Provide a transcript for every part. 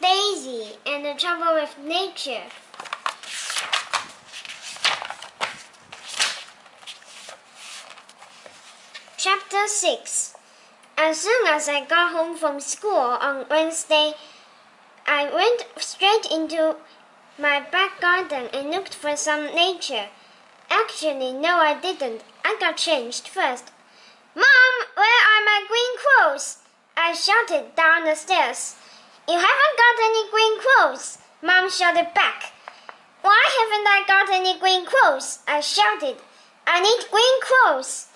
Daisy and the Trouble with Nature. Chapter 6. As soon as I got home from school on Wednesday, I went straight into my back garden and looked for some nature. Actually, no, I didn't. I got changed first. "Mom, where are my green clothes?" I shouted down the stairs. "You haven't got any green clothes," Mom shouted back. "Why haven't I got any green clothes?" I shouted. "I need green clothes."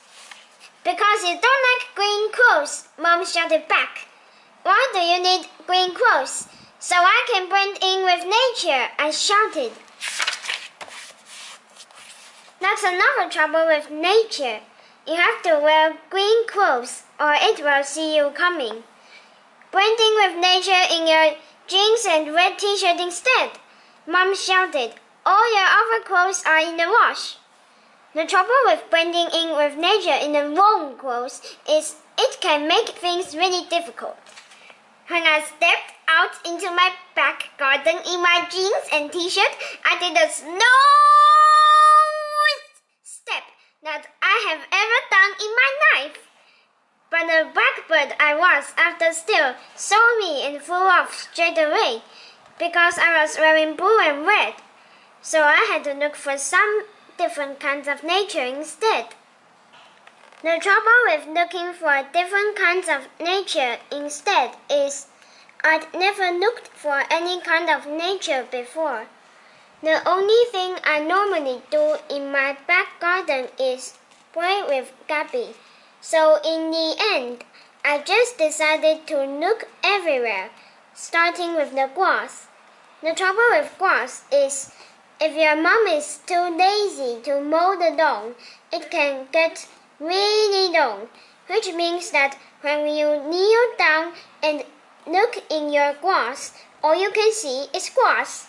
"Because you don't like green clothes," Mom shouted back. "Why do you need green clothes?" "So I can blend in with nature," I shouted. That's another trouble with nature. You have to wear green clothes or it will see you coming. Blending with nature in your jeans and red t-shirt instead, Mom shouted. "All your other clothes are in the wash." The trouble with blending in with nature in the wrong clothes is it can make things really difficult. When I stepped out into my back garden in my jeans and t-shirt, I did the slowest step that I have ever done in my life. But the blackbird I was after still saw me and flew off straight away because I was wearing blue and red. So I had to look for some different kinds of nature instead. The trouble with looking for different kinds of nature instead is I'd never looked for any kind of nature before. The only thing I normally do in my back garden is play with Gabby. So in the end, I just decided to look everywhere, starting with the grass. The trouble with grass is if your mom is too lazy to mow the lawn, it can get really long, which means that when you kneel down and look in your grass, all you can see is grass.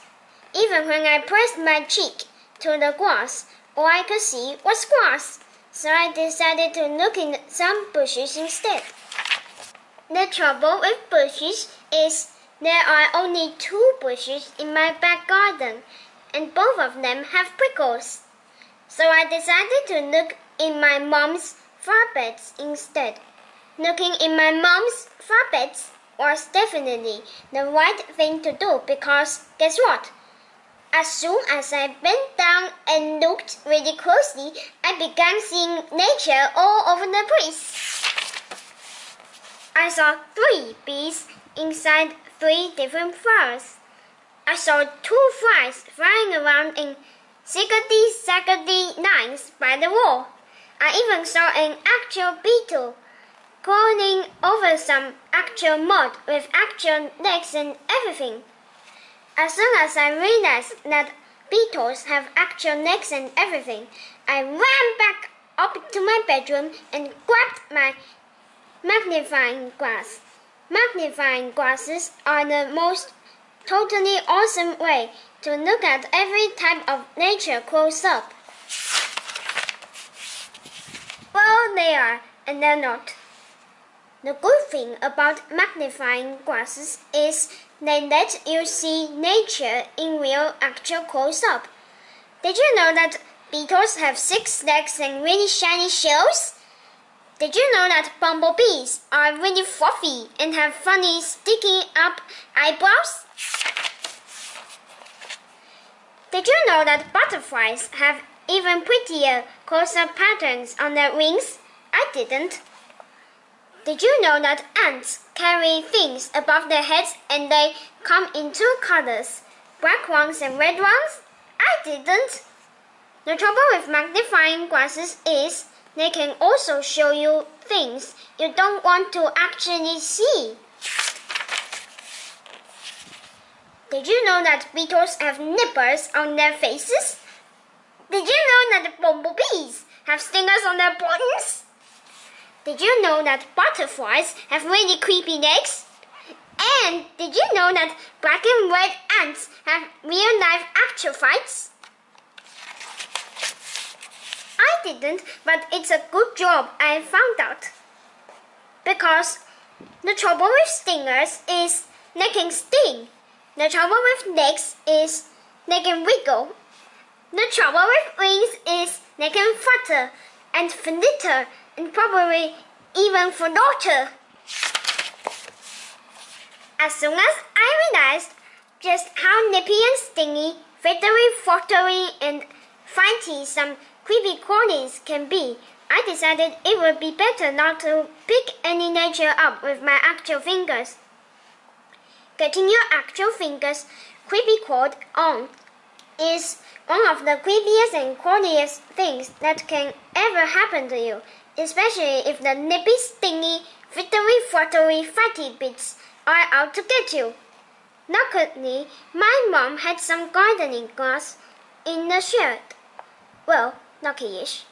Even when I pressed my cheek to the grass, all I could see was grass. So I decided to look in some bushes instead. The trouble with bushes is there are only 2 bushes in my back garden, and both of them have prickles. So I decided to look in my mom's flower beds instead. Looking in my mom's flower beds was definitely the right thing to do because guess what? As soon as I bent down and looked really closely, I began seeing nature all over the place. I saw 3 bees inside 3 different flowers. I saw 2 flies flying around in ziggity-zaggity lines by the wall. I even saw an actual beetle crawling over some actual mud with actual legs and everything. As soon as I realized that beetles have actual legs and everything, I ran back up to my bedroom and grabbed my magnifying glass. Magnifying glasses are the most totally awesome way to look at every type of nature close up. Well, they are, and they're not. The good thing about magnifying glasses is they let you see nature in real actual close-up. Did you know that beetles have 6 legs and really shiny shells? Did you know that bumblebees are really fluffy and have funny sticking up eyebrows? Did you know that butterflies have even prettier close-up patterns on their wings? I didn't. Did you know that ants carry things above their heads and they come in 2 colors, black ones and red ones? I didn't. The trouble with magnifying glasses is they can also show you things you don't want to actually see. Did you know that beetles have nippers on their faces? Did you know that bumblebees have stingers on their bodies? Did you know that butterflies have really creepy legs? And did you know that black and red ants have real-life actual fights? I didn't, but it's a good job I found out. Because the trouble with stingers is they can sting, The trouble with legs is they can wiggle. The trouble with wings is they can flutter and flitter and probably even flutter. As soon as I realized just how nippy and stingy, flittery, fluttery, and flighty some creepy crawlies can be, I decided it would be better not to pick any nature up with my actual fingers. Getting your actual fingers creepy crawled on is one of the creepiest and crawliest things that can ever happen to you, especially if the nippy, stingy, flittery, fluttery, flighty bits are out to get you. Luckily, my mom had some gardening grass in the shed. Well, lucky-ish.